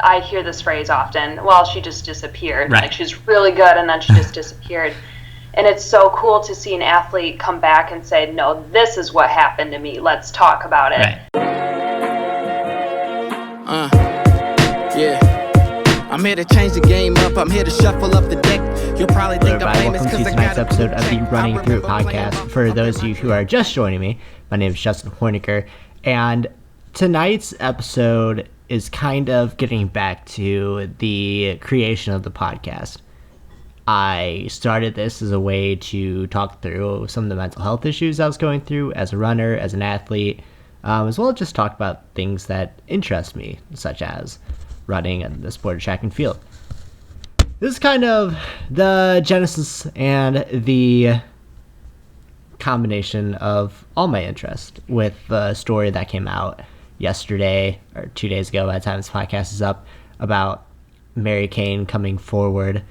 I hear this phrase often, well, she just disappeared. Right. Like, she's really good and then she just disappeared. And it's so cool to see an athlete come back and say, no, this is what happened to me. Let's talk about it. Right. Yeah. I'm here to change the game up. I'm here to shuffle up the deck. You'll probably think I'm famous welcome to because I tonight's got episode of the Running Through It podcast. For those of you who are just joining me, my name is Justin Horniker, and tonight's episode is kind of getting back to the creation of the podcast. I started this as a way to talk through some of the mental health issues I was going through as a runner, as an athlete, as well as just talk about things that interest me, such as running and the sport of track and field. This is kind of the genesis and the combination of all my interest with the story that came out yesterday, or 2 days ago by the time this podcast is up, about Mary Cain coming forward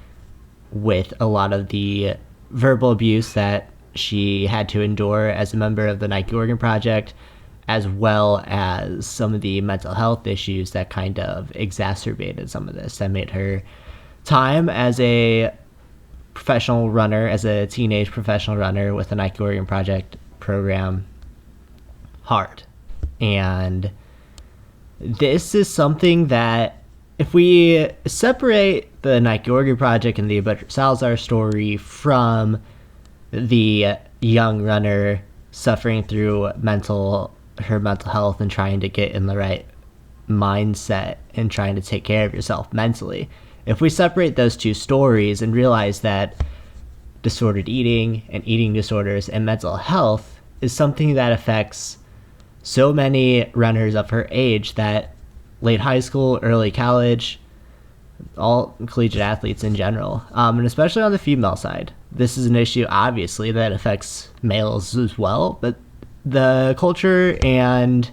with a lot of the verbal abuse that she had to endure as a member of the Nike Oregon Project, as well as some of the mental health issues that kind of exacerbated some of this, that made her time as a professional runner, as a teenage professional runner with the Nike Oregon Project program, hard. And this is something that, if we separate the Nike Oregon Project and the Alberto Salazar story from the young runner suffering through her mental health and trying to get in the right mindset and trying to take care of yourself mentally, if we separate those two stories and realize that disordered eating and eating disorders and mental health is something that affects so many runners of her age, that late high school, early college, all collegiate athletes in general, and especially on the female side, this is an issue obviously that affects males as well, but the culture and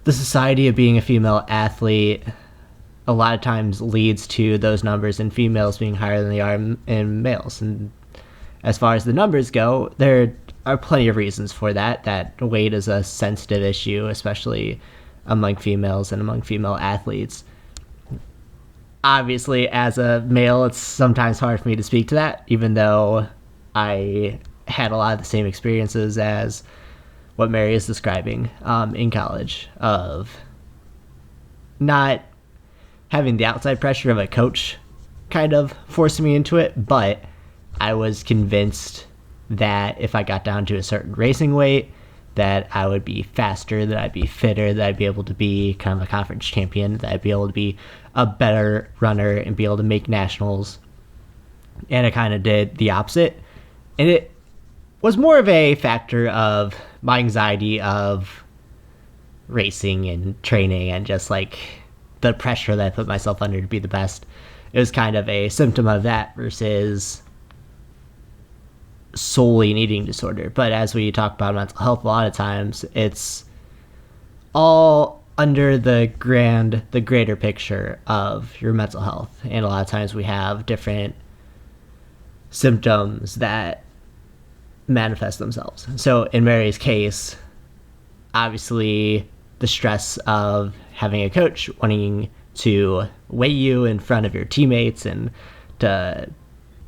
the society of being a female athlete a lot of times leads to those numbers in females being higher than they are in males. And as far as the numbers go, there are plenty of reasons for that. That weight is a sensitive issue, especially among females and among female athletes. Obviously, as a male, it's sometimes hard for me to speak to that, even though I had a lot of the same experiences as what Mary is describing in college, of not having the outside pressure of a coach kind of forcing me into it, but I was convinced that if I got down to a certain racing weight, that I would be faster, that I'd be fitter, that I'd be able to be kind of a conference champion, that I'd be able to be a better runner and be able to make nationals. And I kind of did the opposite. And it was more of a factor of my anxiety of racing and training and just like the pressure that I put myself under to be the best. It was kind of a symptom of that versus solely an eating disorder. But as we talk about mental health, a lot of times it's all under the greater picture of your mental health. And a lot of times we have different symptoms that manifest themselves. So in Mary's case, obviously the stress of having a coach wanting to weigh you in front of your teammates, and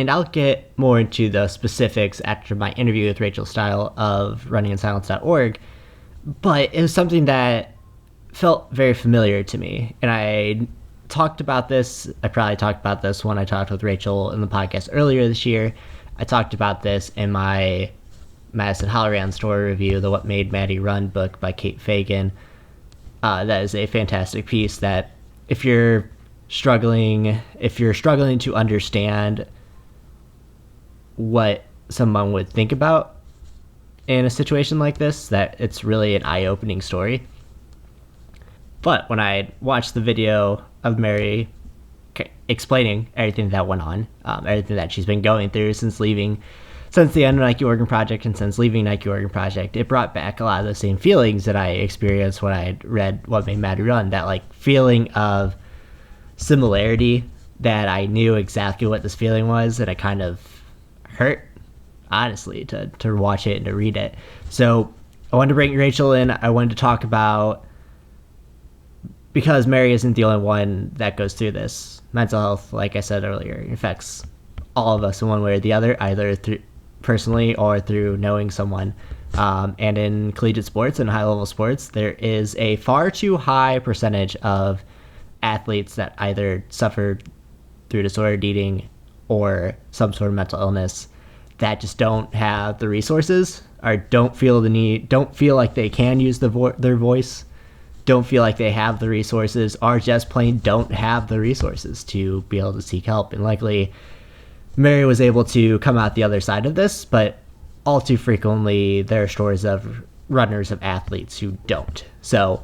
I'll get more into the specifics after my interview with Rachael Steil of runninginsilence.org, but it was something that felt very familiar to me. And I probably talked about this when I talked with Rachael in the podcast earlier this year. I talked about this in my Madison Halloran story review, the What Made Maddie Run book by Kate Fagan. That is a fantastic piece that if you're struggling to understand what someone would think about in a situation like this, that it's really an eye-opening story. But when I watched the video of Mary explaining everything that went on, everything that she's been going through since the end of Nike Oregon Project and since leaving Nike Oregon Project, it brought back a lot of the same feelings that I experienced when I read What Made Maddie Run. That like feeling of similarity, that I knew exactly what this feeling was, and it kind of hurt, honestly, to watch it and to read it. So I wanted to bring Rachael in. I wanted to talk about because Mary isn't the only one that goes through this. Mental health, like I said earlier, affects all of us in one way or the other, either through personally or through knowing someone. And in collegiate sports and high-level sports, there is a far too high percentage of athletes that either suffer through disordered eating or some sort of mental illness that just don't have the resources, or don't feel the need, don't feel like they can use their voice, don't feel like they have the resources, or just plain don't have the resources to be able to seek help. And likely Mary was able to come out the other side of this, but all too frequently there are stories of runners, of athletes who don't. So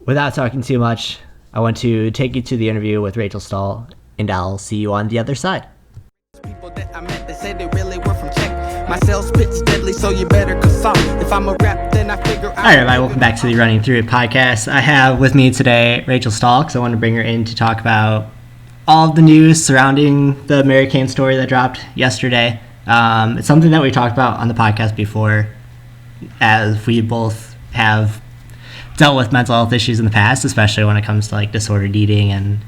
without talking too much, I want to take you to the interview with Rachael Steil, and I'll see you on the other side. People that I met, they say they really were from Czech. My sales pitch deadly, so you better consult. If I'm a rep, then I figure out. Hi everybody, welcome back to the Running Through It podcast. I have with me today Rachael Steil, because I want to bring her in to talk about all of the news surrounding the Mary Cain story that dropped yesterday. It's something that we talked about on the podcast before, as we both have dealt with mental health issues in the past, especially when it comes to like disordered eating and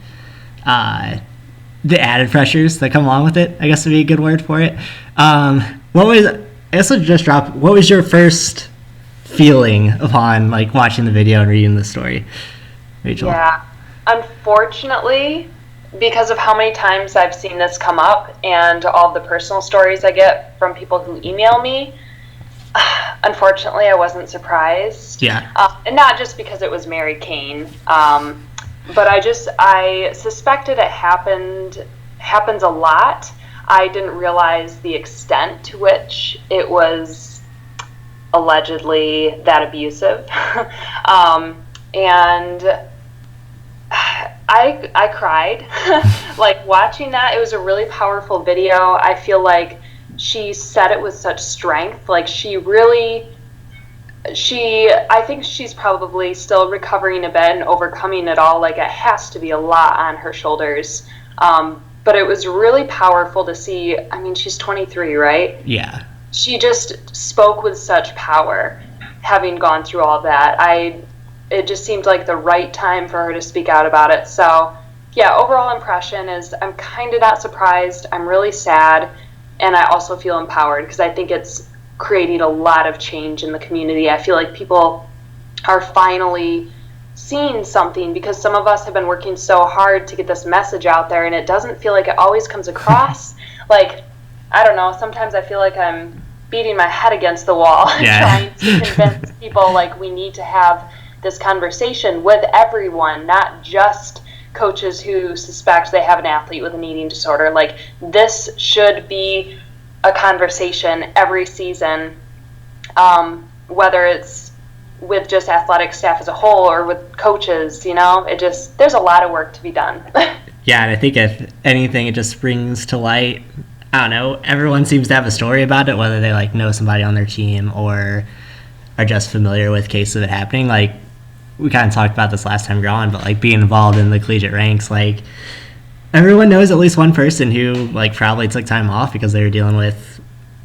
the added pressures that come along with it, I guess would be a good word for it. What was your first feeling upon like watching the video and reading the story, Rachael? Yeah, unfortunately, because of how many times I've seen this come up and all the personal stories I get from people who email me, unfortunately, I wasn't surprised. Yeah. And not just because it was Mary Cain, but I suspected it happens a lot. I didn't realize the extent to which it was allegedly that abusive. And I cried. Like, watching that, it was a really powerful video. I feel like she said it with such strength. Like, I think she's probably still recovering a bit and overcoming it all. Like, it has to be a lot on her shoulders. But it was really powerful to see. I mean, she's 23, right? Yeah. She just spoke with such power, having gone through all that. It just seemed like the right time for her to speak out about it. So, yeah, overall impression is I'm kind of not surprised. I'm really sad, and I also feel empowered because I think it's creating a lot of change in the community. I feel like people are finally seeing something, because some of us have been working so hard to get this message out there, and it doesn't feel like it always comes across. Like, I don't know, sometimes I feel like I'm beating my head against the wall, trying to convince people like we need to have this conversation with everyone, not just coaches who suspect they have an athlete with an eating disorder. Like, this should be a conversation every season, whether it's with just athletic staff as a whole or with coaches. You know, there's a lot of work to be done. Yeah, and I think if anything, it just brings to light, I don't know, everyone seems to have a story about it, whether they like know somebody on their team or are just familiar with cases of it happening. Like, we kind of talked about this last time we were on, but like being involved in the collegiate ranks, like everyone knows at least one person who like probably took time off because they were dealing with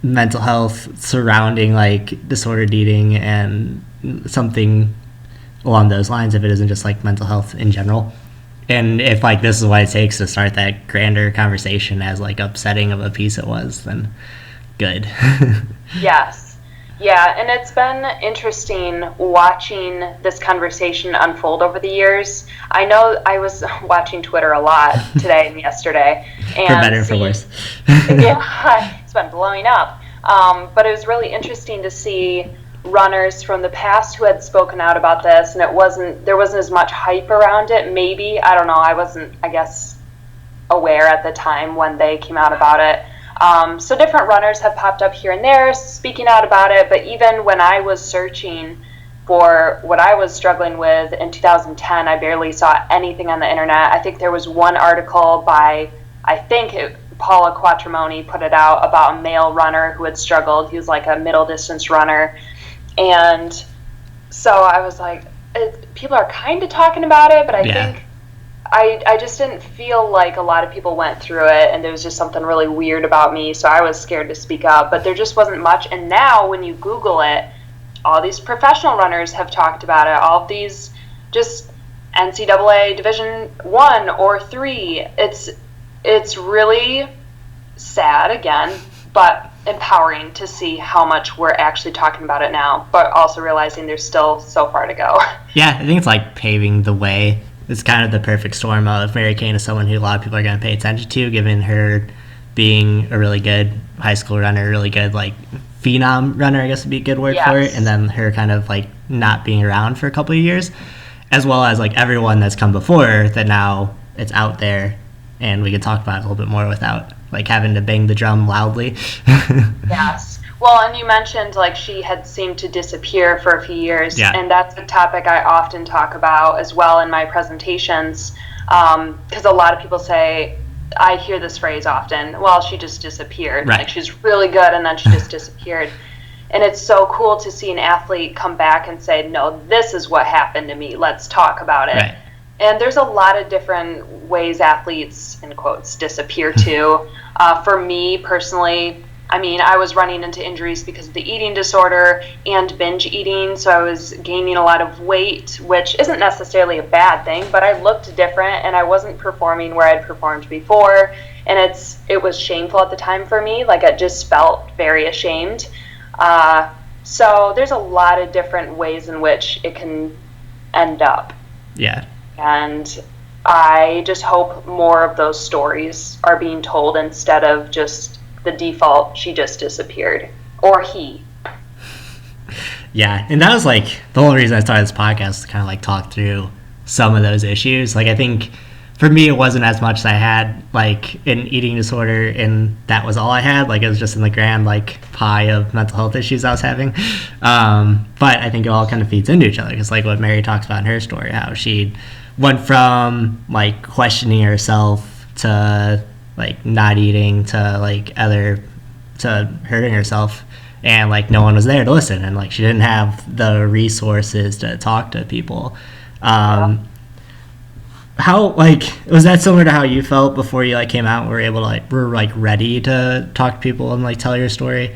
mental health surrounding like disordered eating and something along those lines, if it isn't just like mental health in general. And if like this is what it takes to start that grander conversation, as like upsetting of a piece it was, then good. Yes. Yeah, and it's been interesting watching this conversation unfold over the years. I know I was watching Twitter a lot today and yesterday. And for better and for worse. Yeah, it's been blowing up. But it was really interesting to see runners from the past who had spoken out about this, and there wasn't as much hype around it. Maybe, I don't know, I wasn't, I guess, aware at the time when they came out about it. So different runners have popped up here and there speaking out about it, but even when I was searching for what I was struggling with in 2010, I barely saw anything on the internet. I think there was one article by, Paula Quattromoni put it out about a male runner who had struggled. He was like a middle distance runner. And so I was like, people are kind of talking about it, but I think I just didn't feel like a lot of people went through it, and there was just something really weird about me, so I was scared to speak up, but there just wasn't much. And now when you Google it, all these professional runners have talked about it, all of these just NCAA Division 1 or 3. It's really sad again, but empowering to see how much we're actually talking about it now, but also realizing there's still so far to go. Yeah, I think it's like paving the way. It's kind of the perfect storm of Mary Cain is someone who a lot of people are going to pay attention to, given her being a really good high school runner, a really good like phenom runner, I guess would be a good word for it, and then her kind of like not being around for a couple of years, as well as like everyone that's come before her that now it's out there and we can talk about it a little bit more without like having to bang the drum loudly. Yes. Well, and you mentioned like she had seemed to disappear for a few years, and that's a topic I often talk about as well in my presentations, because a lot of people say, I hear this phrase often, well, she just disappeared. Right. Like she's really good and then she just disappeared. And it's so cool to see an athlete come back and say, no, this is what happened to me. Let's talk about it. Right. And there's a lot of different ways athletes, in quotes, disappear too. For me personally, I mean, I was running into injuries because of the eating disorder and binge eating, so I was gaining a lot of weight, which isn't necessarily a bad thing, but I looked different and I wasn't performing where I'd performed before, and it was shameful at the time for me. Like, I just felt very ashamed. So there's a lot of different ways in which it can end up. Yeah. And I just hope more of those stories are being told instead of just the default, she just disappeared, or he. Yeah, and that was like the whole reason I started this podcast, to kind of like talk through some of those issues. Like, I think for me it wasn't as much as I had like an eating disorder and that was all I had. Like, it was just in the grand like pie of mental health issues I was having. But I think it all kind of feeds into each other, because like what Mary talks about in her story, how she went from like questioning herself to like not eating to like to hurting herself, and like no one was there to listen, and like she didn't have the resources to talk to people. How, like, was that similar to how you felt before you like came out and were like ready to talk to people and like tell your story?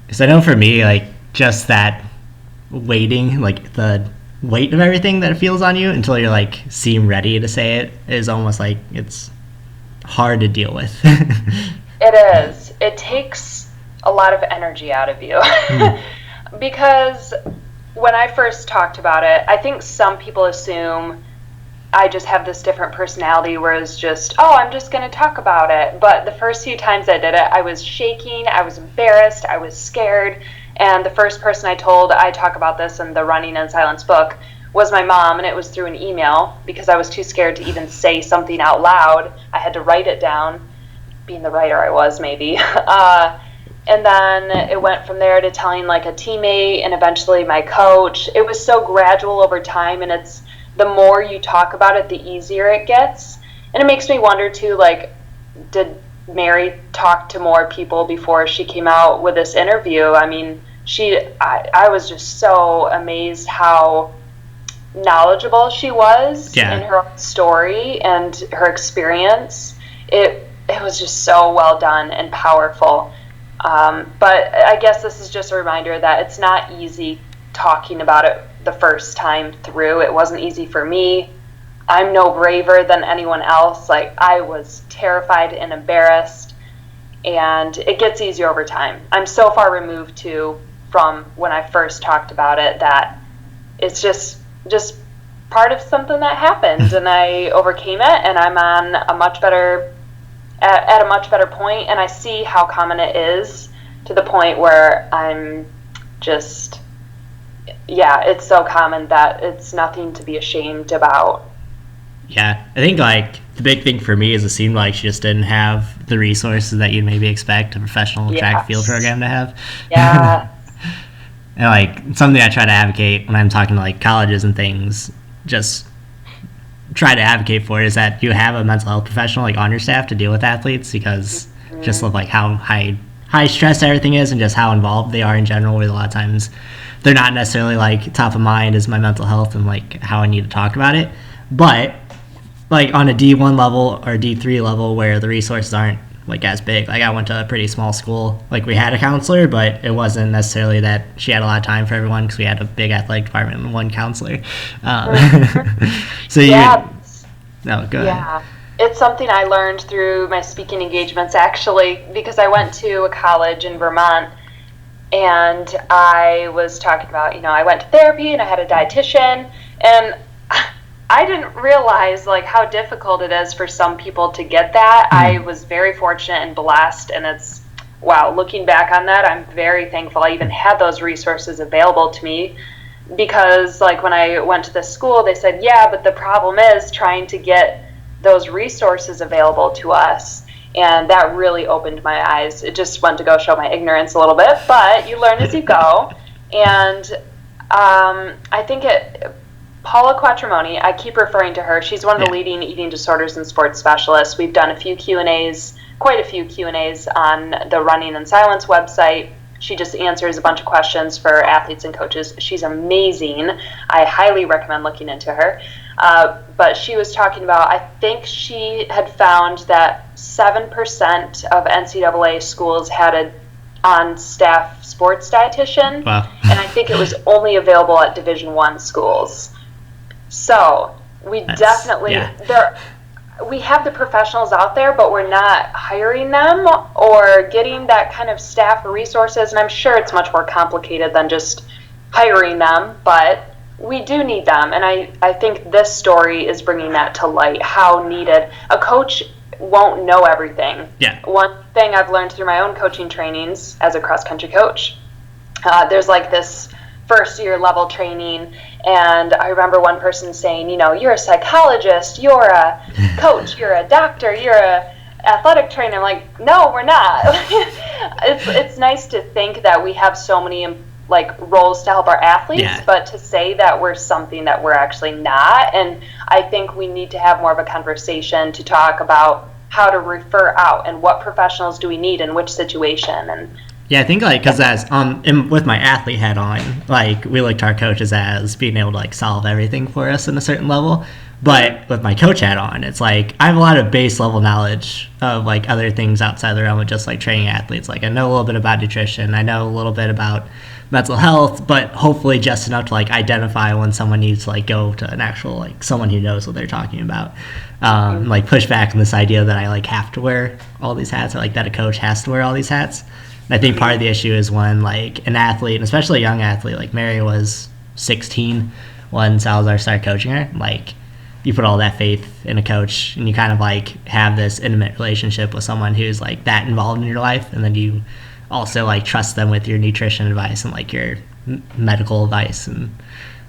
Because I know for me, like, just that waiting, like the weight of everything that it feels on you until you're like seem ready to say it is almost like it's hard to deal with. It is. It takes a lot of energy out of you. Because when I first talked about it, I think some people assume I just have this different personality where it's just, oh, I'm just going to talk about it. But the first few times I did it, I was shaking, I was embarrassed, I was scared. And the first person I told I talk about this in the Running in Silence book was my mom, and it was through an email because I was too scared to even say something out loud. I had to write it down, being the writer I was maybe. And then it went from there to telling like a teammate and eventually my coach. It was so gradual over time, and it's the more you talk about it, the easier it gets. And it makes me wonder too, like, did Mary talk to more people before she came out with this interview? I mean, I was just so amazed how knowledgeable she was in her own story and her experience. It was just so well done and powerful. But I guess this is just a reminder that it's not easy talking about it the first time through. It wasn't easy for me. I'm no braver than anyone else. Like, I was terrified and embarrassed, and it gets easier over time. I'm so far removed too from when I first talked about it that it's just part of something that happened, and I overcame it, and I'm on a much better at a much better point, and I see how common it is, to the point where I'm just, it's so common that it's nothing to be ashamed about. Yeah, I think like the big thing for me is it seemed like she just didn't have the resources that you'd maybe expect a professional track field program to have. Yeah. And like something I try to advocate when I'm talking to like colleges and things, just try to advocate for is that you have a mental health professional like on your staff to deal with athletes, because just of like how high stress everything is and just how involved they are in general, where a lot of times they're not necessarily like top of mind is my mental health and like how I need to talk about it. But like on a D1 level or D3 level where the resources aren't like as big. Like I went to a pretty small school. Like we had a counselor, but it wasn't necessarily that she had a lot of time for everyone because we had a big athletic department and one counselor. So yeah. No, go Yeah. ahead. It's something I learned through my speaking engagements, actually, because I went to a college in Vermont, and I was talking about, I went to therapy and I had a dietitian, and I didn't realize like how difficult it is for some people to get that. I was very fortunate and blessed, and wow, looking back on that, I'm very thankful I even had those resources available to me, because like when I went to this school, they said, yeah, but the problem is trying to get those resources available to us. And that really opened my eyes. It just went to go show my ignorance a little bit, but you learn as you go. And I think Paula Quattromoni, I keep referring to her. She's one of the leading eating disorders and sports specialists. We've done quite a few Q&As on the Running in Silence website. She just answers a bunch of questions for athletes and coaches. She's amazing. I highly recommend looking into her. But she was talking about, I think she had found that 7% of NCAA schools had an on-staff sports dietitian. Wow. And I think it was only available at Division I schools. So we definitely, we have the professionals out there, but we're not hiring them or getting that kind of staff or resources. And I'm sure it's much more complicated than just hiring them, but we do need them. And I think this story is bringing that to light, how needed. A coach won't know everything. Yeah. One thing I've learned through my own coaching trainings as a cross-country coach, there's like this first-year level training, and I remember one person saying, you're a psychologist, you're a coach, you're a doctor, you're a athletic trainer. I'm like, no, we're not. It's nice to think that we have so many like roles to help our athletes, but to say that we're something that we're actually not. And I think we need to have more of a conversation to talk about how to refer out and what professionals do we need in which situation. And yeah, I think like because as with my athlete hat on, like we look to our coaches as being able to like solve everything for us in a certain level. But with my coach hat on, it's like I have a lot of base level knowledge of like other things outside the realm of just like training athletes. Like I know a little bit about nutrition, I know a little bit about mental health, but hopefully just enough to like identify when someone needs to like go to an actual like someone who knows what they're talking about. Like push back on this idea that I like have to wear all these hats, or like that a coach has to wear all these hats. And I think part of the issue is when like an athlete, and especially a young athlete, like Mary was 16 when Salazar started coaching her, like you put all that faith in a coach and you kind of like have this intimate relationship with someone who's like that involved in your life, and then you also like trust them with your nutrition advice and like your medical advice and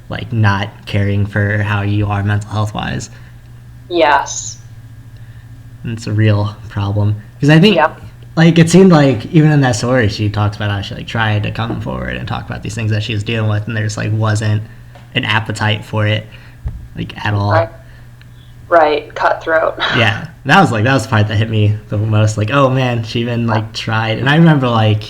like not caring for how you are mental health wise. Yes. And it's a real problem because I think like it seemed like even in that story she talks about how she like tried to come forward and talk about these things that she was dealing with, and there just like wasn't an appetite for it like at all. Right, cutthroat. Yeah, that was the part that hit me the most. Like, oh man, she even like tried. And I remember like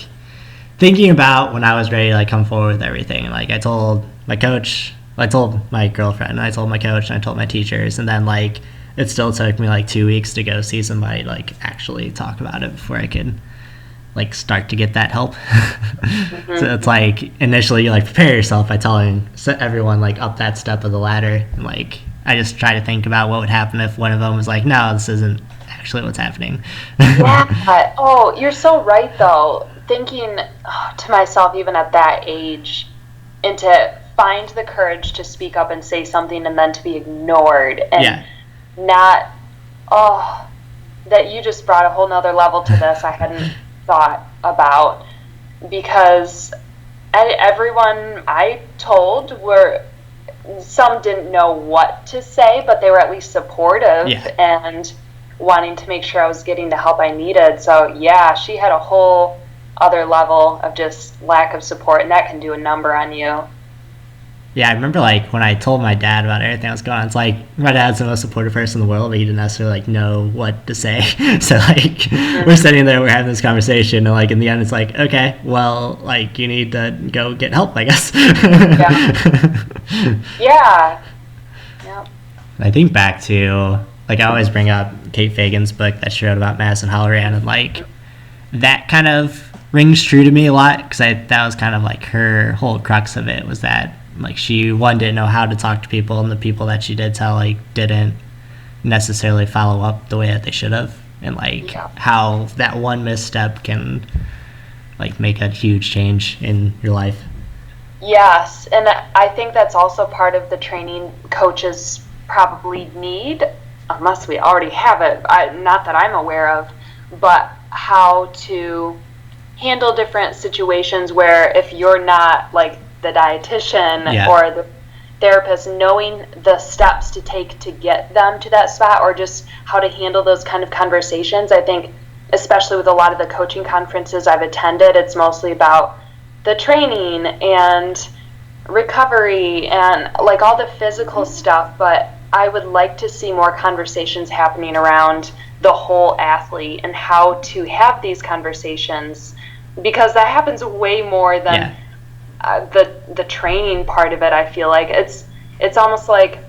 thinking about when I was ready to like come forward with everything. Like I told my coach, I told my girlfriend, and I told my coach, and I told my teachers, and then like it still took me like 2 weeks to go see somebody like actually talk about it before I could like start to get that help. So it's like initially you like prepare yourself by telling everyone like up that step of the ladder, and like I just try to think about what would happen if one of them was like, no, this isn't actually what's happening. Yeah. Oh, you're so right though. Thinking to myself even at that age, and to find the courage to speak up and say something and then to be ignored and not, that you just brought a whole nother level to this I hadn't thought about, because everyone I told some didn't know what to say, but they were at least supportive and wanting to make sure I was getting the help I needed. So yeah, she had a whole other level of just lack of support, and that can do a number on you. Yeah, I remember like when I told my dad about everything that was going on, it's like my dad's the most supportive person in the world, but he didn't necessarily like know what to say. So like we're sitting there, we're having this conversation, and like in the end it's like, okay, well, like you need to go get help, I guess. Yeah. I think back to like I always bring up Kate Fagan's book that she wrote about Madison Halloran, and like that kind of rings true to me a lot, because that was kind of like her whole crux of it, was that like she didn't know how to talk to people, and the people that she did tell like didn't necessarily follow up the way that they should have, and like how that one misstep can like make a huge change in your life. Yes, and I think that's also part of the training coaches probably need, unless we already have it, not that I'm aware of, but how to handle different situations where if you're not like the dietitian or the therapist, knowing the steps to take to get them to that spot, or just how to handle those kind of conversations. I think especially with a lot of the coaching conferences I've attended, it's mostly about the training and recovery and like all the physical stuff, but I would like to see more conversations happening around the whole athlete and how to have these conversations, because that happens way more than the training part of it. I feel like it's almost like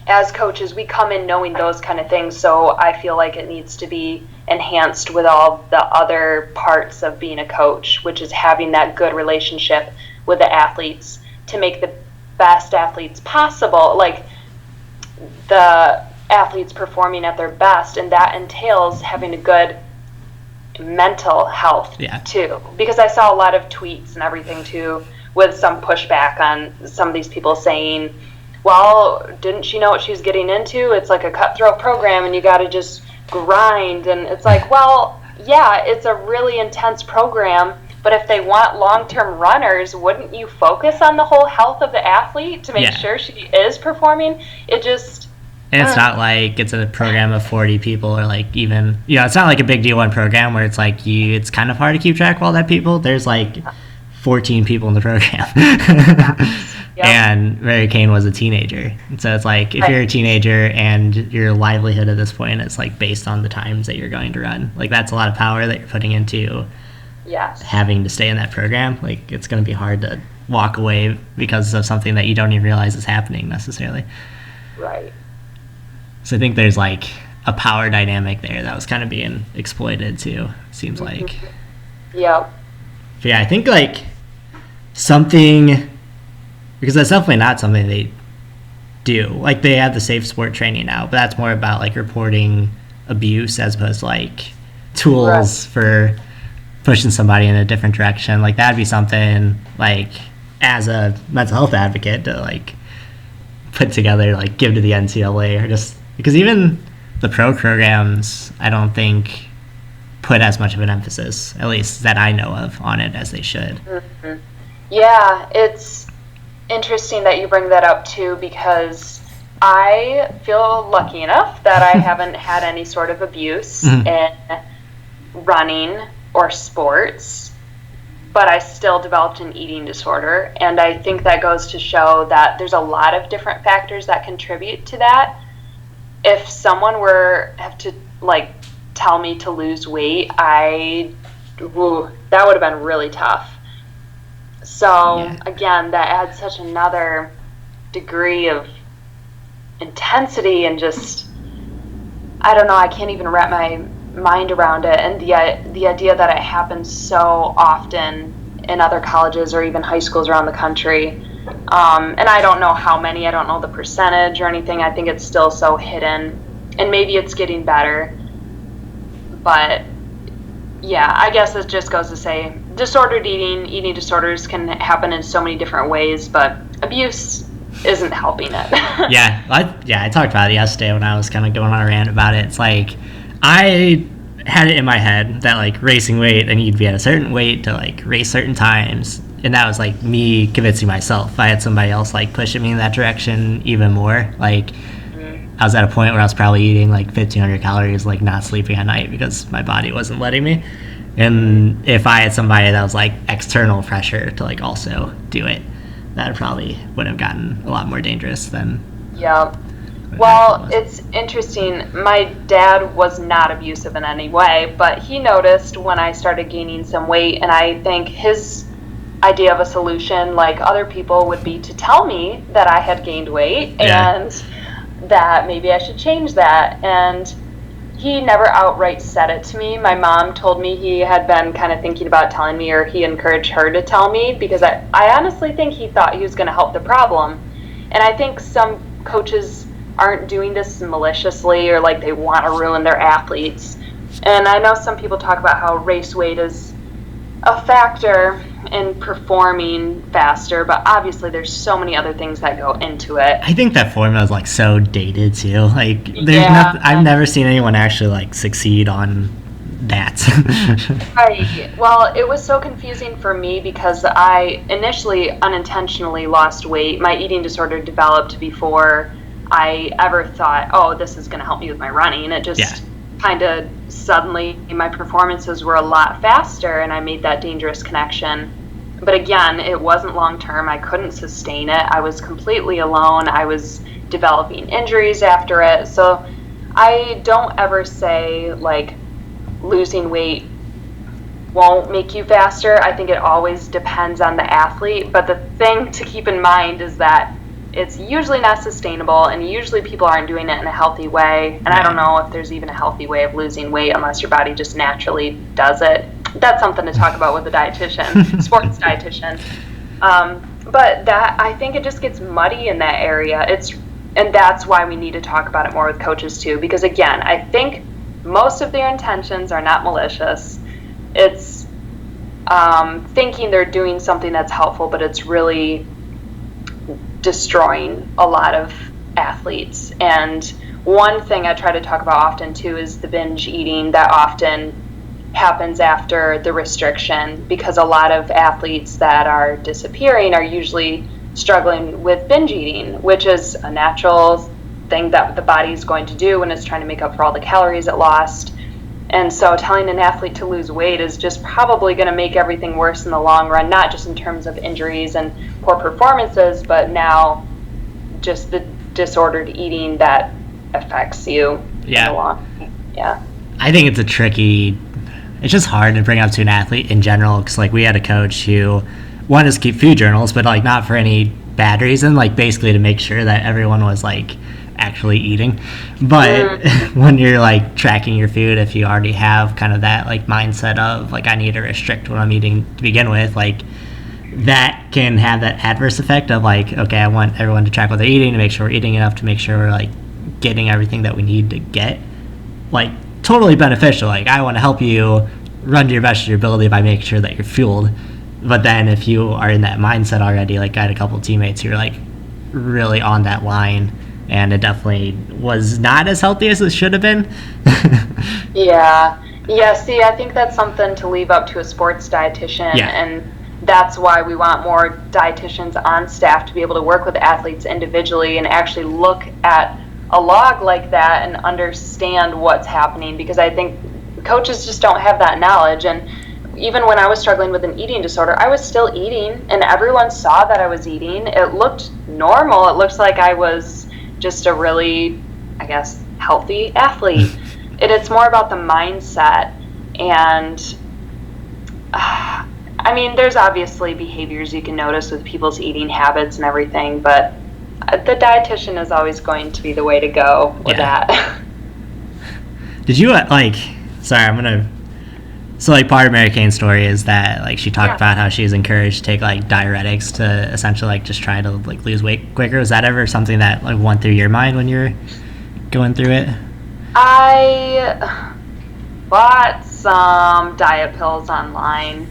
as coaches we come in knowing those kind of things, so I feel like it needs to be enhanced with all the other parts of being a coach, which is having that good relationship with the athletes to make the best athletes possible, like the athletes performing at their best, and that entails having a good mental health too, because I saw a lot of tweets and everything too with some pushback on some of these people saying, well, didn't she know what she was getting into? It's like a cutthroat program and you got to just grind. And it's like, well, yeah, it's a really intense program, but if they want long-term runners, wouldn't you focus on the whole health of the athlete to make sure she is performing? It just... And it's not like it's a program of 40 people, or like even, it's not like a big D1 program where it's like it's kind of hard to keep track of all that people. There's like 14 people in the program. And Mary Cain was a teenager. And so it's like, if you're a teenager and your livelihood at this point is like based on the times that you're going to run, like that's a lot of power that you're putting into having to stay in that program. Like it's going to be hard to walk away because of something that you don't even realize is happening necessarily. Right. So I think there's like a power dynamic there that was kind of being exploited too, seems like. Yeah. But yeah, I think like something, because that's definitely not something they do. Like they have the safe sport training now, but that's more about like reporting abuse as opposed to like tools for pushing somebody in a different direction. Like that'd be something like as a mental health advocate to like put together, like give to the NCAA, or just because even the pro programs, I don't think put as much of an emphasis, at least that I know of, on it as they should. Mm-hmm. Yeah, it's interesting that you bring that up too, because I feel lucky enough that I haven't had any sort of abuse in running or sports, but I still developed an eating disorder, and I think that goes to show that there's a lot of different factors that contribute to that. If someone were have to like tell me to lose weight, that would have been really tough. So again, that adds such another degree of intensity, and just, I don't know, I can't even wrap my mind around it. And the idea that it happens so often in other colleges or even high schools around the country. And I don't know how many, I don't know the percentage or anything. I think it's still so hidden, and maybe it's getting better. But yeah, I guess it just goes to say disordered eating disorders can happen in so many different ways, but abuse isn't helping it. I talked about it yesterday when I was kind of going on a rant about it. It's like, I had it in my head that like racing weight, and you'd be at a certain weight to like race certain times, and that was like me convincing myself. I had somebody else like pushing me in that direction even more. Like I was at a point where I was probably eating like 1,500 calories, like not sleeping at night because my body wasn't letting me. And if I had somebody that was like external pressure to like also do it, that probably would have gotten a lot more dangerous than. Yeah. Well, it's interesting. My dad was not abusive in any way, but he noticed when I started gaining some weight, and I think his idea of a solution, like other people, would be to tell me that I had gained weight and that maybe I should change that. And he never outright said it to me. My mom told me he had been kind of thinking about telling me, or he encouraged her to tell me, because I honestly think he thought he was going to help the problem. And I think some coaches aren't doing this maliciously or like they want to ruin their athletes. And I know some people talk about how race weight is a factor in performing faster, but obviously there's so many other things that go into it. I think that formula is like so dated too. Like there's nothing, I've never seen anyone actually like succeed on that. Right. Well, it was so confusing for me because I initially unintentionally lost weight. My eating disorder developed before I ever thought, oh, this is going to help me with my running. It just kind of suddenly my performances were a lot faster, and I made that dangerous connection. But again, it wasn't long term. I couldn't sustain it. I was completely alone. I was developing injuries after it. So I don't ever say like losing weight won't make you faster. I think it always depends on the athlete. But the thing to keep in mind is that it's usually not sustainable, and usually people aren't doing it in a healthy way. And I don't know if there's even a healthy way of losing weight unless your body just naturally does it. That's something to talk about with a dietitian, sports dietitian. But that, I think it just gets muddy in that area. And that's why we need to talk about it more with coaches too, because again, I think most of their intentions are not malicious. It's thinking they're doing something that's helpful, but it's really destroying a lot of athletes. And one thing I try to talk about often too is the binge eating that often happens after the restriction, because a lot of athletes that are disappearing are usually struggling with binge eating, which is a natural thing that the body is going to do when it's trying to make up for all the calories it lost. And so telling an athlete to lose weight is just probably going to make everything worse in the long run, not just in terms of injuries and poor performances, but now just the disordered eating that affects you in the long run. Yeah. I think it's just hard to bring up to an athlete in general, because like we had a coach who wanted us to keep food journals, but like not for any bad reason, like basically to make sure that everyone was like actually eating. But when you're like tracking your food, if you already have kind of that like mindset of like I need to restrict what I'm eating to begin with, like that can have that adverse effect of like, okay, I want everyone to track what they're eating to make sure we're eating enough to make sure we're like getting everything that we need to get. Like totally beneficial. Like I want to help you run to your best of your ability by making sure that you're fueled. But then if you are in that mindset already, like I had a couple of teammates who were like really on that line, and it definitely was not as healthy as it should have been. Yeah, see, I think that's something to leave up to a sports dietitian, and that's why we want more dietitians on staff to be able to work with athletes individually and actually look at a log like that and understand what's happening, because I think coaches just don't have that knowledge. And even when I was struggling with an eating disorder, I was still eating, and everyone saw that I was eating. It looked normal. It looked like I was just a really, I guess, healthy athlete. It's more about the mindset. And I mean, there's obviously behaviors you can notice with people's eating habits and everything, but the dietitian is always going to be the way to go with that. Did you so like part of Mary Cain's story is that like she talked about how she was encouraged to take like diuretics to essentially like just try to like lose weight quicker. Was that ever something that like went through your mind when you were going through it? I bought some diet pills online.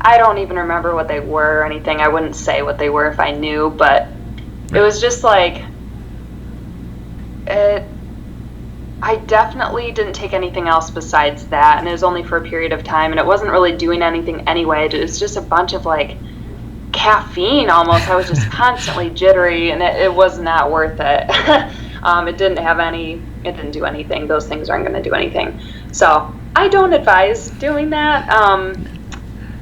I don't even remember what they were or anything. I wouldn't say what they were if I knew, but it was just like I definitely didn't take anything else besides that, and it was only for a period of time, and it wasn't really doing anything anyway. It was just a bunch of like caffeine almost. I was just constantly jittery, and it was not worth it. It didn't do anything. Those things aren't going to do anything. So I don't advise doing that.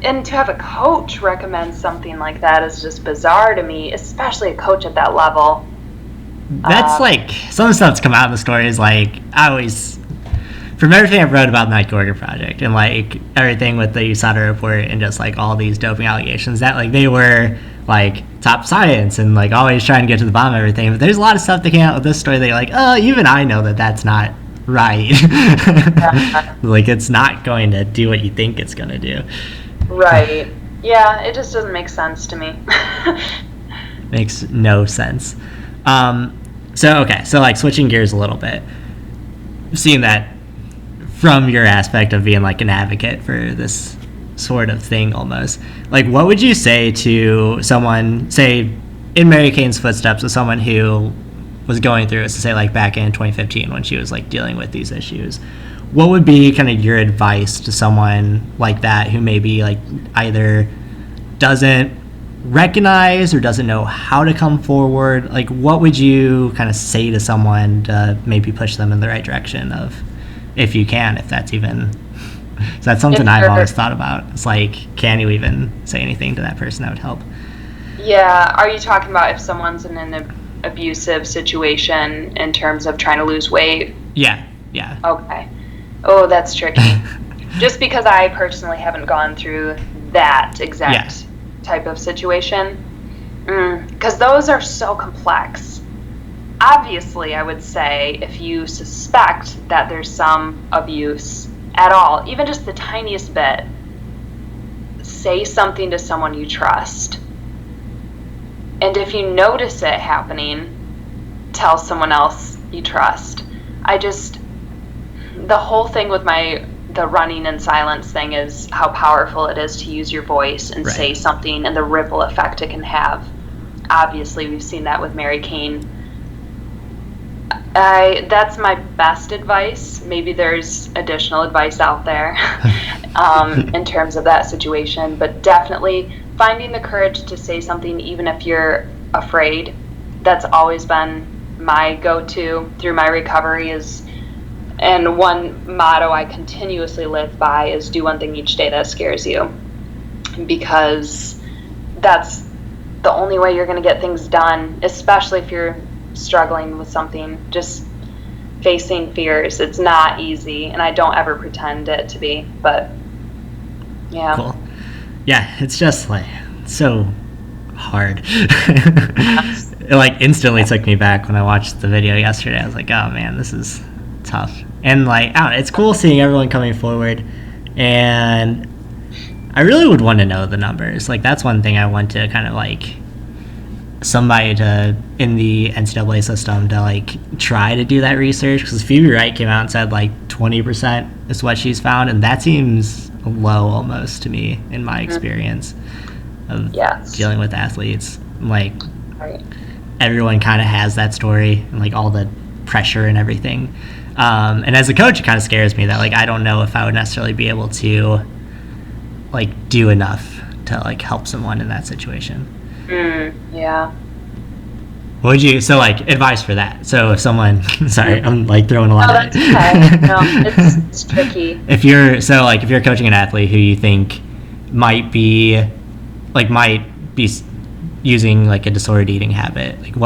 And to have a coach recommend something like that is just bizarre to me, especially a coach at that level. That's like some of the stuff that's come out in the story is like from everything I've read about the Night Gorgon Project and like everything with the USADA report and just like all these doping allegations, that like they were like top science and like always trying to get to the bottom of everything. But there's a lot of stuff that came out with this story that you're like, oh, even I know that that's not right. Like, it's not going to do what you think it's going to do. Right. Yeah, it just doesn't make sense to me. Makes no sense. So like switching gears a little bit, seeing that from your aspect of being like an advocate for this sort of thing almost, like what would you say to someone, say in Mary Cain's footsteps, with someone who was going through it, so say like back in 2015 when she was like dealing with these issues, what would be kind of your advice to someone like that who maybe like either doesn't recognize or doesn't know how to come forward? Like, what would you kind of say to someone to maybe push them in the right direction of, if you can, if that's even, so that's something I've always thought about. It's like, can you even say anything to that person that would help? Yeah. Are you talking about if someone's in an abusive situation in terms of trying to lose weight? Yeah. Okay. Oh, that's tricky. Just because I personally haven't gone through that exact type of situation, because those are so complex. Obviously, I would say if you suspect that there's some abuse at all, even just the tiniest bit, say something to someone you trust. And if you notice it happening, tell someone else you trust. The whole thing with the running in silence thing is how powerful it is to use your voice and say something, and the ripple effect it can have. Obviously, we've seen that with Mary Cain. That's my best advice. Maybe there's additional advice out there in terms of that situation, but definitely finding the courage to say something even if you're afraid. That's always been my go-to through my recovery, and one motto I continuously live by is do one thing each day that scares you, because that's the only way you're going to get things done, especially if you're struggling with something. Just facing fears, it's not easy, and I don't ever pretend it to be, but yeah. Cool. Yeah, it's just like so hard. It like instantly took me back when I watched the video yesterday. I was like, oh man, this is tough. And like, I don't know, it's cool seeing everyone coming forward, and I really would want to know the numbers. Like, that's one thing I want to kind of like somebody to in the NCAA system to like try to do that research, because Phoebe Wright came out and said like 20% is what she's found, and that seems low almost to me in my experience of dealing with athletes. Like, everyone kind of has that story and like all the pressure and everything. And as a coach, it kind of scares me that like I don't know if I would necessarily be able to like do enough to like help someone in that situation. Yeah. What would you, so like advice for that? So if someone, sorry, I'm like throwing a lot at it. Okay. No, it's tricky. If you're coaching an athlete who you think might be using like a disordered eating habit, like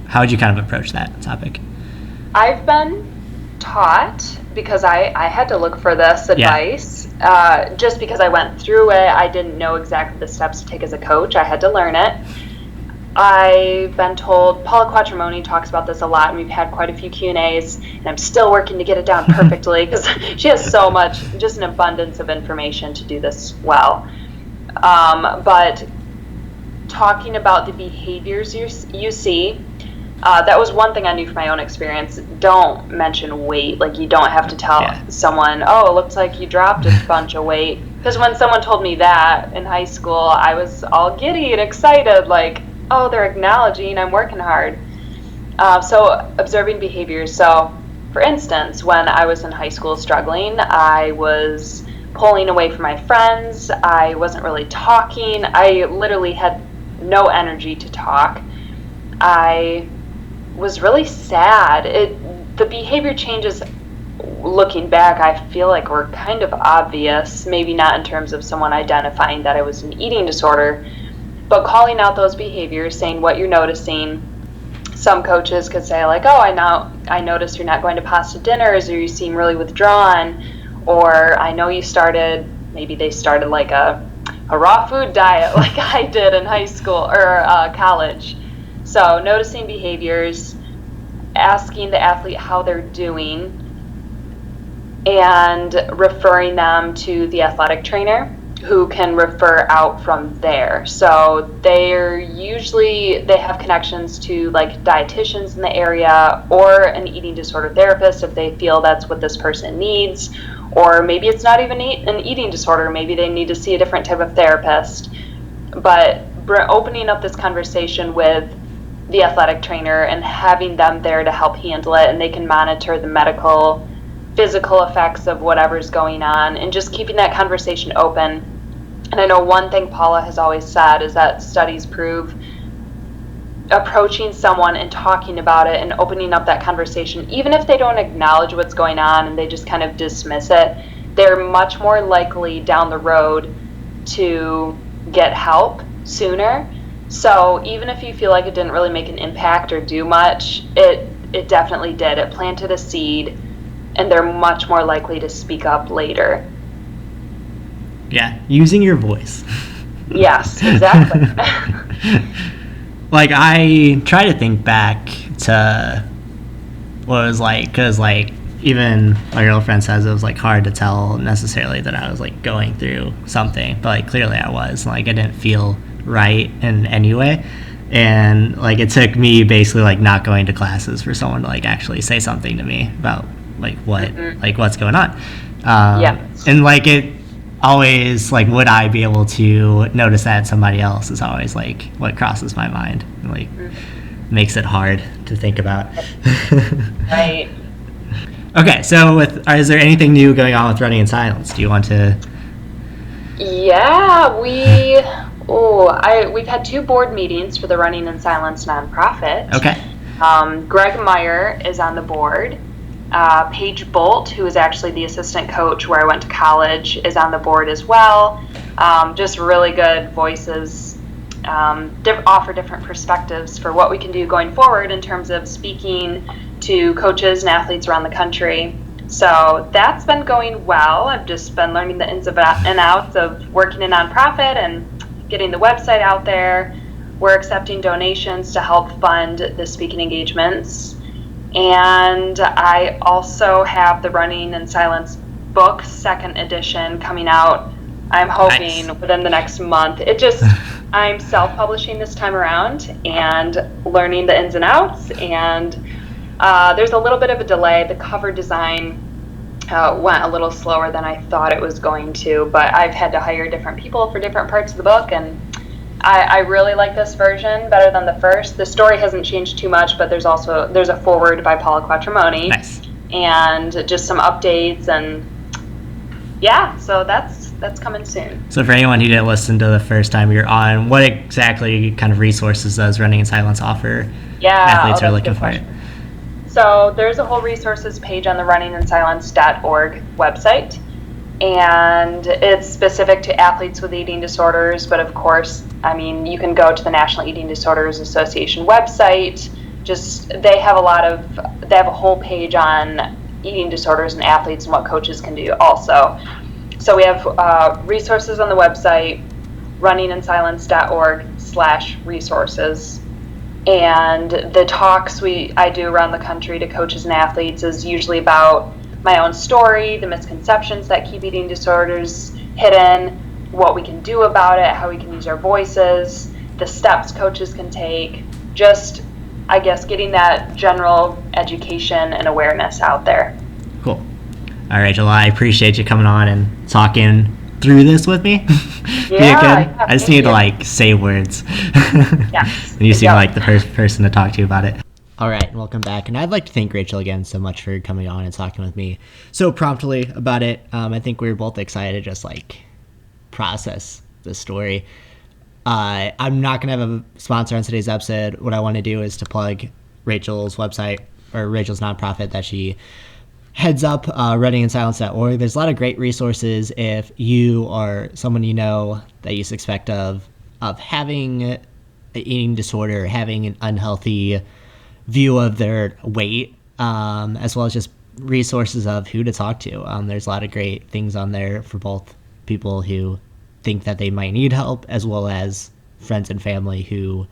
how would you kind of approach that topic? I've been taught, because I had to look for this advice, just because I went through it. I didn't know exactly the steps to take as a coach. I had to learn it. I've been told, Paula Quattromoni talks about this a lot, and we've had quite a few Q&As, and I'm still working to get it down perfectly because she has so much, just an abundance of information to do this well. But talking about the behaviors you see, that was one thing I knew from my own experience. Don't mention weight. Like, you don't have to tell someone, oh, it looks like you dropped a bunch of weight. Because when someone told me that in high school, I was all giddy and excited, like, oh, they're acknowledging I'm working hard. So observing behaviors. So, for instance, when I was in high school struggling, I was pulling away from my friends. I wasn't really talking. I literally had no energy to talk. I was really sad. The behavior changes, looking back, I feel like were kind of obvious. Maybe not in terms of someone identifying that it was an eating disorder, but calling out those behaviors, saying what you're noticing. Some coaches could say like, oh, I noticed you're not going to pasta dinners, or you seem really withdrawn, or I know you started, maybe they started like a a raw food diet like I did in high school or college. So noticing behaviors, asking the athlete how they're doing, and referring them to the athletic trainer who can refer out from there. So they have connections to like dietitians in the area or an eating disorder therapist if they feel that's what this person needs. Or maybe it's not even an eating disorder. Maybe they need to see a different type of therapist. But opening up this conversation with the athletic trainer and having them there to help handle it, and they can monitor the medical, physical effects of whatever's going on, and just keeping that conversation open. And I know one thing Paula has always said is that studies prove approaching someone and talking about it and opening up that conversation, even if they don't acknowledge what's going on and they just kind of dismiss it, they're much more likely down the road to get help sooner. So even if you feel like it didn't really make an impact or do much, it definitely did. It planted a seed, and they're much more likely to speak up later. Yeah, using your voice. Yes, exactly. Like, I try to think back to what it was like, because, like, even my girlfriend says it was, like, hard to tell necessarily that I was, like, going through something, but, like, clearly I was. Like, I didn't feel right in any way, and, like, it took me basically, like, not going to classes for someone to, like, actually say something to me about, like, what's going on. And, like, it always, like, would I be able to notice that in somebody else is always, like, what crosses my mind. Like, makes it hard to think about. Right. Okay, so is there anything new going on with Running in Silence? Do you want to? Yeah, we've had 2 board meetings for the Running in Silence nonprofit. Okay. Greg Meyer is on the board. Paige Bolt, who is actually the assistant coach where I went to college, is on the board as well. Just really good voices, offer different perspectives for what we can do going forward in terms of speaking to coaches and athletes around the country. So that's been going well. I've just been learning the ins and outs of working a nonprofit and getting the website out there. We're accepting donations to help fund the speaking engagements. And I also have the Running in Silence book, 2nd edition, coming out, I'm hoping, within the next month. I'm self-publishing this time around and learning the ins and outs, and there's a little bit of a delay. The cover design went a little slower than I thought it was going to, but I've had to hire different people for different parts of the book, and I really like this version better than the first. The story hasn't changed too much, but there's a foreword by Paula Quattromoni. Nice. And just some updates, and yeah, so that's coming soon. So for anyone who didn't listen to the first time you're on, what exactly kind of resources does Running in Silence offer athletes who are looking for it? So there's a whole resources page on the runninginsilence.org website, and it's specific to athletes with eating disorders, but of course, I mean, you can go to the National Eating Disorders Association website. They have a whole page on eating disorders and athletes and what coaches can do also. So we have resources on the website, runninginsilence.org/resources. And the talks I do around the country to coaches and athletes is usually about my own story, the misconceptions that keep eating disorders hidden, what we can do about it, how we can use our voices, the steps coaches can take, just, I guess, getting that general education and awareness out there. Cool. All right, Rachel, I appreciate you coming on and talking through this with me. Yeah, I just need to, like, say words. Yes. And you seem like the first person to talk to about it. All right, welcome back. And I'd like to thank Rachel again so much for coming on and talking with me so promptly about it. I think we were both excited to just, like, process the story. I'm not going to have a sponsor on today's episode. What I want to do is to plug Rachel's website, or Rachel's nonprofit that she heads up, runninginsilence.org. There's a lot of great resources if you or someone you know that you suspect of having an eating disorder, having an unhealthy view of their weight, as well as just resources of who to talk to. There's a lot of great things on there for both people who think that they might need help, as well as friends and family who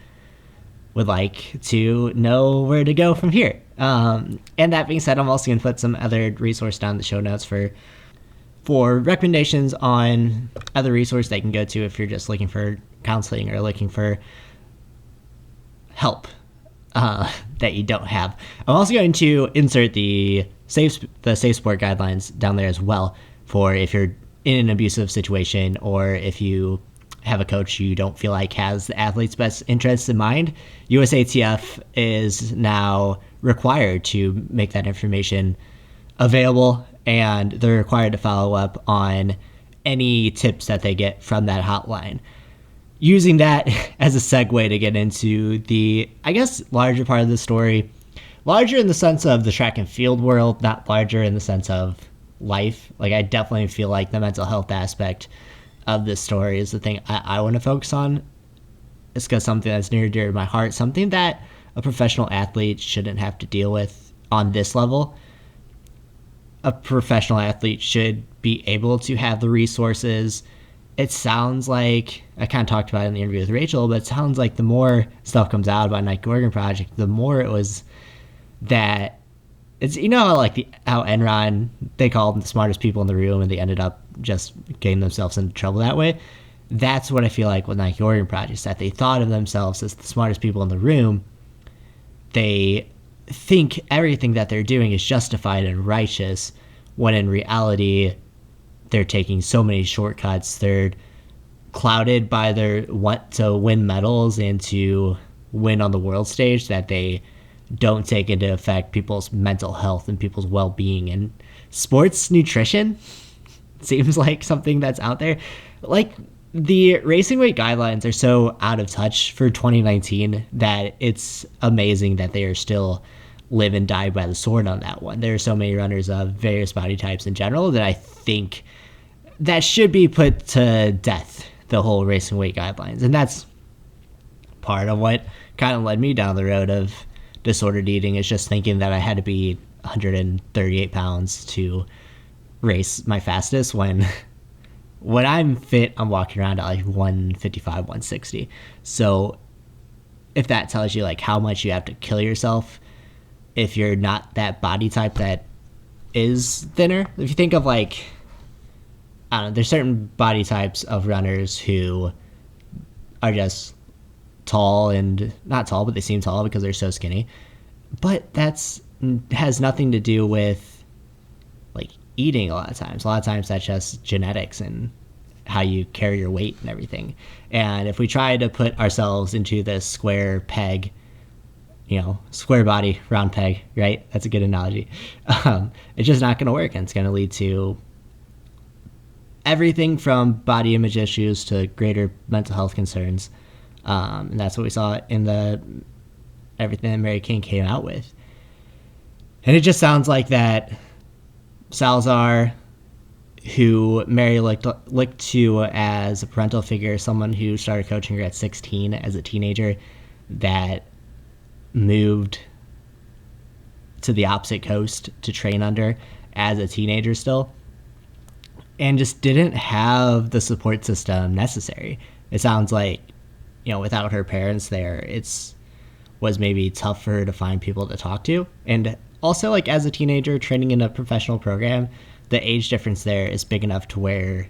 would like to know where to go from here. And that being said, I'm also going to put some other resource down in the show notes for recommendations on other resources they can go to if you're just looking for counseling or looking for help that you don't have. I'm also going to insert the safe sport guidelines down there as well for if you're in an abusive situation or if you have a coach you don't feel like has the athlete's best interests in mind. USATF is now required to make that information available, and they're required to follow up on any tips that they get from that hotline. Using that as a segue to get into the, I guess, larger part of the story, larger in the sense of the track and field world, not larger in the sense of life. Like, I definitely feel like the mental health aspect of this story is the thing I want to focus on. It's because something that's near and dear to my heart, something that a professional athlete shouldn't have to deal with on this level. A professional athlete should be able to have the resources. It sounds like, I kind of talked about it in the interview with Rachel, but it sounds like the more stuff comes out about Nike Oregon Project, the more it was that it's, you know, how Enron, they called them the smartest people in the room and they ended up just getting themselves into trouble that way. That's what I feel like with Nike Oregon Project, is that they thought of themselves as the smartest people in the room. They think everything that they're doing is justified and righteous, when in reality, they're taking so many shortcuts. They're clouded by their want to win medals and to win on the world stage, that they don't take into effect people's mental health and people's well-being. And sports nutrition seems like something that's out there. Like, the racing weight guidelines are so out of touch for 2019 that it's amazing that they are still live and die by the sword on that one. There are so many runners of various body types in general that I think that should be put to death, the whole racing weight guidelines. And that's part of what kind of led me down the road of disordered eating, is just thinking that I had to be 138 pounds to race my fastest, when I'm fit, I'm walking around at like 155, 160. So if that tells you like how much you have to kill yourself if you're not that body type that is thinner. If you think of like, I don't know, there's certain body types of runners who are just tall, and not tall, but they seem tall because they're so skinny. But has nothing to do with like eating a lot of times. A lot of times that's just genetics and how you carry your weight and everything. And if we try to put ourselves into this square peg, you know, square body, round peg, right? That's a good analogy. It's just not going to work, and it's going to lead to everything from body image issues to greater mental health concerns. And that's what we saw in everything that Mary Cain came out with. And it just sounds like that Salazar, who Mary looked to as a parental figure, someone who started coaching her at 16 as a teenager, that moved to the opposite coast to train under as a teenager still, and just didn't have the support system necessary. It sounds like, you know, without her parents there, was maybe tough for her to find people to talk to. And also, like, as a teenager training in a professional program, the age difference there is big enough to where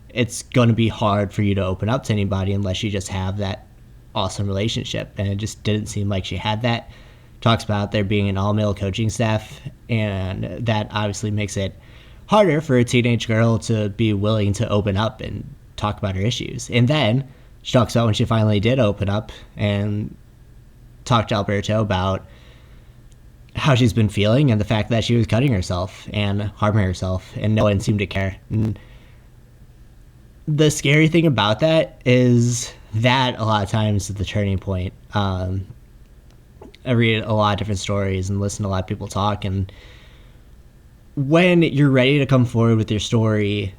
it's going to be hard for you to open up to anybody unless you just have that awesome relationship. And it just didn't seem like she had that. Talks about there being an all-male coaching staff, and that obviously makes it harder for a teenage girl to be willing to open up and talk about her issues. And then she talks about when she finally did open up and talk to Alberto about how she's been feeling and the fact that she was cutting herself and harming herself, and no one seemed to care. And the scary thing about that is that a lot of times is the turning point. I read a lot of different stories and listen to a lot of people talk, and when you're ready to come forward with your story,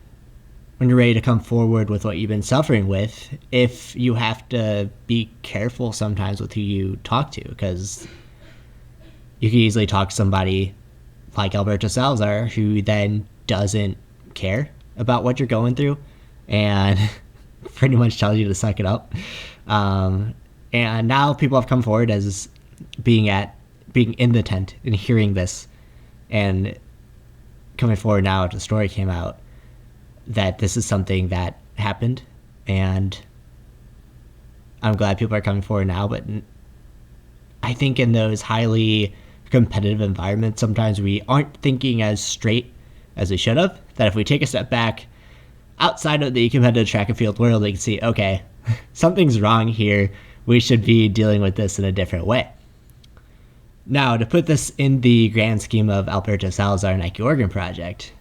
when you're ready to come forward with what you've been suffering with, if you have to be careful sometimes with who you talk to, because you could easily talk to somebody like Alberto Salazar who then doesn't care about what you're going through, and pretty much tells you to suck it up. And now people have come forward as being in the tent and hearing this, and coming forward now after the story came out, that this is something that happened. And I'm glad people are coming forward now, but I think in those highly competitive environments, sometimes we aren't thinking as straight as we should have. That if we take a step back outside of the competitive track and field world, we can see, okay, something's wrong here. We should be dealing with this in a different way. Now, to put this in the grand scheme of Alberto Salazar Nike Oregon Project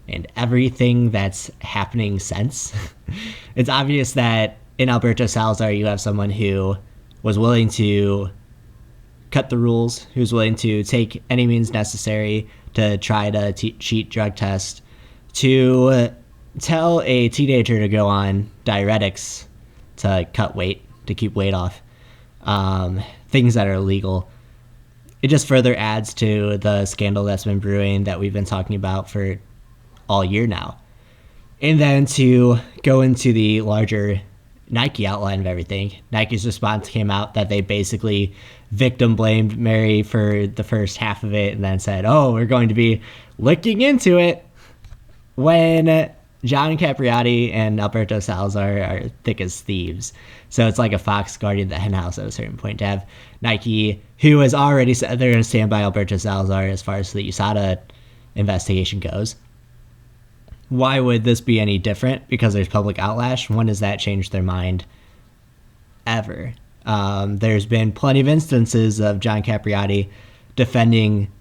and everything that's happening since, it's obvious that in Alberto Salazar, you have someone who was willing to cut the rules, who's willing to take any means necessary to try to cheat drug test, to tell a teenager to go on diuretics to cut weight, to keep weight off, things that are illegal. It just further adds to the scandal that's been brewing that we've been talking about for all year now. And then to go into the larger Nike outline of everything, Nike's response came out that they basically victim blamed Mary for the first half of it and then said, oh, we're going to be looking into it, when John Capriati and Alberto Salazar are thick as thieves. So it's like a fox guarding the henhouse at a certain point to have Nike, who has already said they're going to stand by Alberto Salazar as far as the USADA investigation goes. Why would this be any different? Because there's public outlash. When does that change their mind? Ever. There's been plenty of instances of John Capriati defending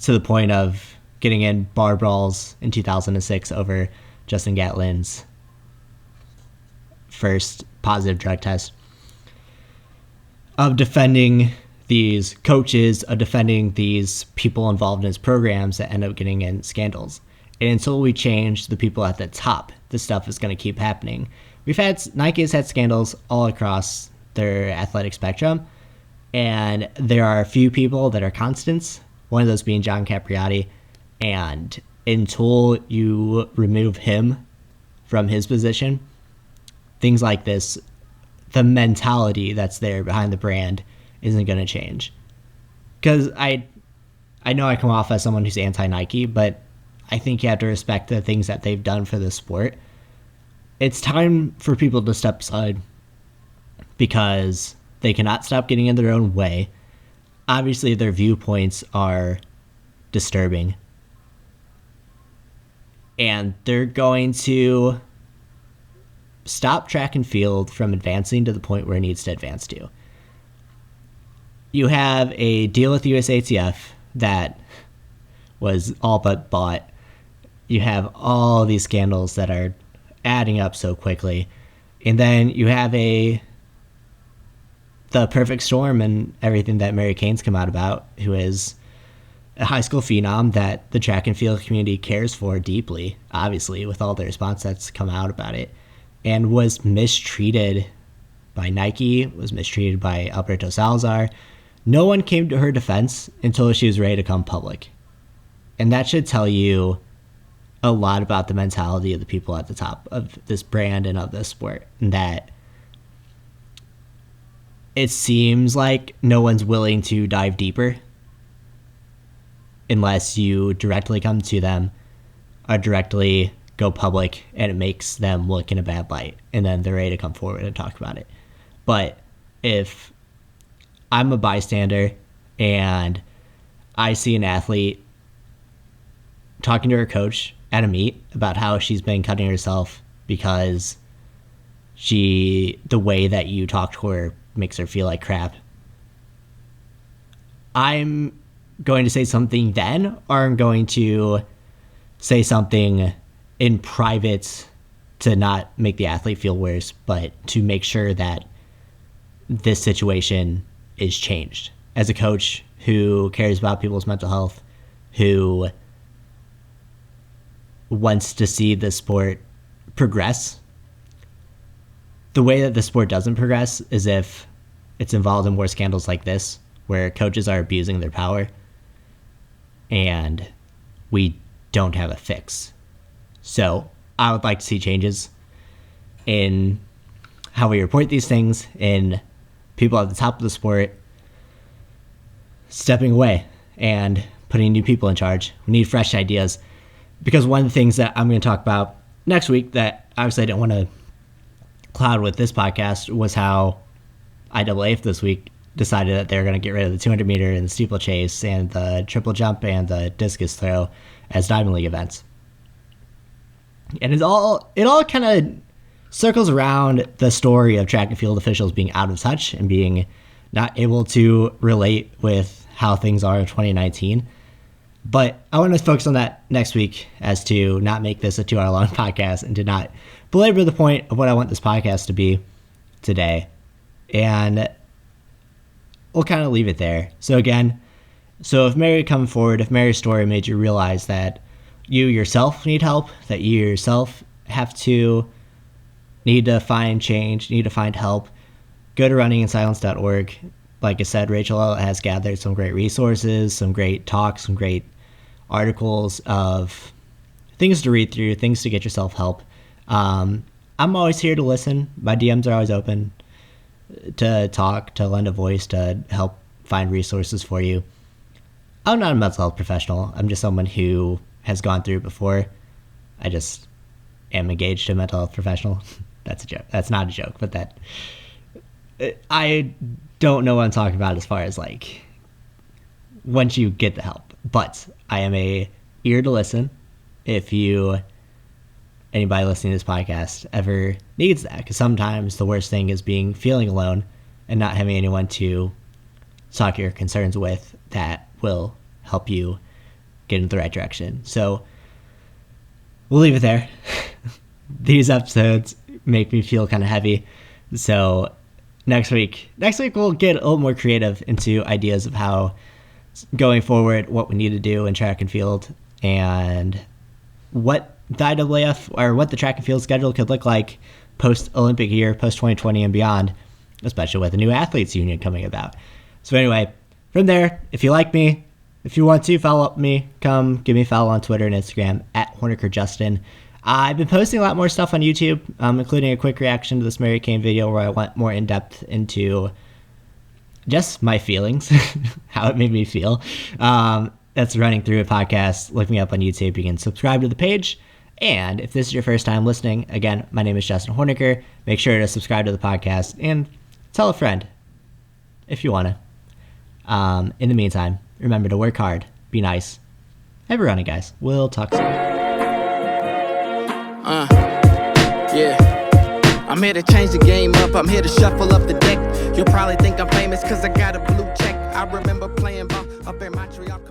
to the point of getting in bar brawls in 2006 over Justin Gatlin's first positive drug test, of defending these coaches, of defending these people involved in his programs that end up getting in scandals. And until we change the people at the top, this stuff is going to keep happening. Nike has had scandals all across their athletic spectrum, and there are a few people that are constants, one of those being John Capriati. And until you remove him from his position, things like this, the mentality that's there behind the brand isn't going to change. Because I know I come off as someone who's anti-Nike, but I think you have to respect the things that they've done for the sport. It's time for people to step aside because they cannot stop getting in their own way. Obviously, their viewpoints are disturbing. And they're going to stop track and field from advancing to the point where it needs to advance to. You have a deal with USATF that was all but bought. You have all these scandals that are adding up so quickly. And then you have the perfect storm and everything that Mary Cain's come out about, who is a high school phenom that the track and field community cares for deeply, obviously, with all the response that's come out about it, and was mistreated by Nike, was mistreated by Alberto Salazar. No one came to her defense until she was ready to come public. And that should tell you a lot about the mentality of the people at the top of this brand and of this sport, and that it seems like no one's willing to dive deeper unless you directly come to them or directly go public and it makes them look in a bad light, and then they're ready to come forward and talk about it. But if I'm a bystander and I see an athlete talking to her coach at a meet about how she's been cutting herself because the way that you talk to her makes her feel like crap, I'm going to say something then, or I'm going to say something in private to not make the athlete feel worse, but to make sure that this situation is changed. As a coach who cares about people's mental health, who wants to see the sport progress, the way that the sport doesn't progress is if it's involved in more scandals like this, where coaches are abusing their power and we don't have a fix. So I would like to see changes. in how we report these things, in people at the top of the sport stepping away and putting new people in charge. We need fresh ideas. Because one of the things that I'm going to talk about next week that obviously I didn't want to cloud with this podcast was how IAAF this week decided that they're going to get rid of the 200 meter and the steeplechase and the triple jump and the discus throw as Diamond League events. And it all kind of circles around the story of track and field officials being out of touch and being not able to relate with how things are in 2019. But I want to focus on that next week as to not make this a 2-hour long podcast and to not belabor the point of what I want this podcast to be today. And we'll kind of leave it there. So if Mary coming forward, if Mary's story made you realize that you yourself need help, that you yourself need to find change, need to find help, go to runninginsilence.org. Like I said, Rachael has gathered some great resources, some great talks, some great articles of things to read through, things to get yourself help. I'm always here to listen. My DMs are always open to talk, to lend a voice, to help find resources for you. I'm not a mental health professional. I'm just someone who has gone through it before. I just am engaged to a mental health professional. That's a joke. That's not a joke, but I don't know what I'm talking about as far as like once you get the help. But I am a ear to listen if anybody listening to this podcast ever needs that, because sometimes the worst thing is feeling alone and not having anyone to talk your concerns with that will help you get in the right direction. So we'll leave it there. These episodes make me feel kind of heavy. So next week we'll get a little more creative into ideas of how going forward, what we need to do in track and field, and what the IAAF or what the track and field schedule could look like post-Olympic year, post-2020 and beyond, especially with the new athletes union coming about. So anyway, from there, if you like me, if you want to follow up me, come give me a follow on Twitter and Instagram at HornickerJustin. I've been posting a lot more stuff on YouTube, including a quick reaction to this Mary Cain video where I went more in depth into just my feelings, how it made me feel. That's running through a podcast. Look me up on YouTube. You can subscribe to the page. And if this is your first time listening, again, my name is Justin Hornicker. Make sure to subscribe to the podcast and tell a friend if you want to. In the meantime, remember to work hard, be nice. Happy running, guys. We'll talk soon. Yeah. I'm here to change the game up. I'm here to shuffle up the deck. You'll probably think I'm famous because I got a blue check. I remember playing ball up in Montreal.